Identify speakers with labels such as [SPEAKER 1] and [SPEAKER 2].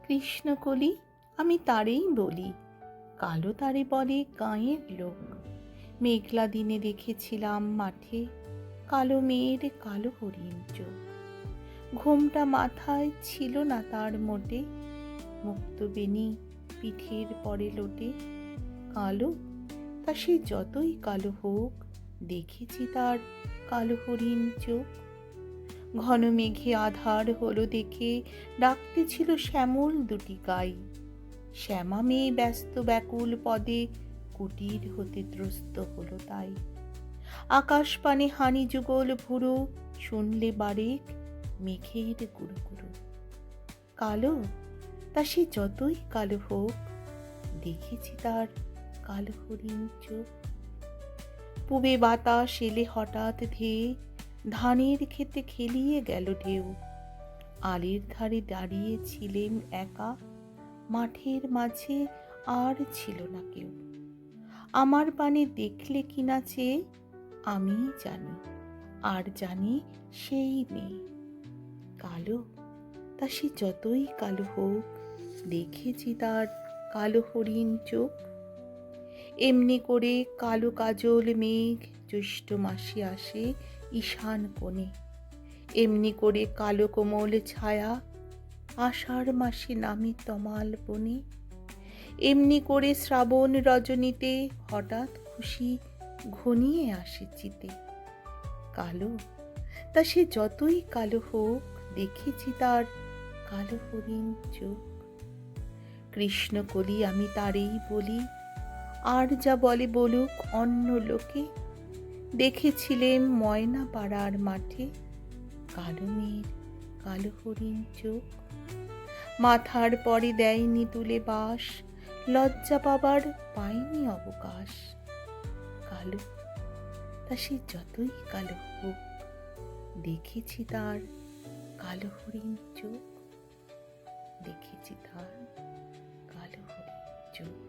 [SPEAKER 1] কৃষ্ণকলি আমি তারেই বলি, কালো তারে বলে গাঁয়ের লোক। মেঘলা দিনে দেখেছিলাম মাঠে কালো মেয়ের কালো হরিণ চোখ। ঘোমটা মাথায় ছিল না তার মোটে, মুক্ত বেনি পিঠের পরে লোটে। কালো তা সে যতই কালো হোক, দেখেছি তার কালো হরিণ চোখ। ঘন মেঘে আধার হলো দেখে ডাকতেছিল শ্যামল দুটি গাই। শ্যামা মেয়ে ব্যস্ত ব্যাকুল পদে কুটির হতে ত্রস্ত হলো তাই। আকাশ পানে হানি যুগল ভুরু, শুনলে বারেক মেঘের গুরু গুরু। কালো তা সে যতই কালো হোক, দেখেছি তার কালো হরিণ চোখ। পুবে বাতাস এলে হঠাৎ ধেয়ে ধানের ক্ষেতে খেলিয়ে গেল ঢেউ। আলের ধারে দাঁড়িয়ে ছিলেম একা, মাঠের মাঝে আর ছিল না কেউ। আমার পানে দেখলে কিনা চেয়ে আমি জানি, আর জানি সেই মেয়ে। কালো তা সে যতই কালো হোক, দেখেছি তার কালো হরিণ চোখ। এমনি করে কালো কাজল মেঘ জ্যৈষ্ঠ মাসে আসে ঈশান কোণে। এমনি করে কালো কোমল ছায়া আষাঢ় মাসে নামে তমাল বনে। এমনি করে শ্রাবণ রজনীতে হঠাৎ খুশি ঘনিয়ে আসে চিতে। কালো তা সে যতই কালো হোক, দেখেছি তার কালো হরিণ চোখ। কৃষ্ণকলি আমি তারেই বলি, আর যা বলে বলুক অন্য লোকে। দেখেছিলেম ময়না পাড়ার মাঠে কালো মেয়ের কালো হরিণ চোখ। মাথার পরে দেয়নি তুলে বাস, লজ্জা পাবার পায়নি অবকাশ। কালো তা সে যতই কালো হোক, দেখেছি তার কালো হরিণ চোখ। দেখেছি তার কালো হরিণ চোখ।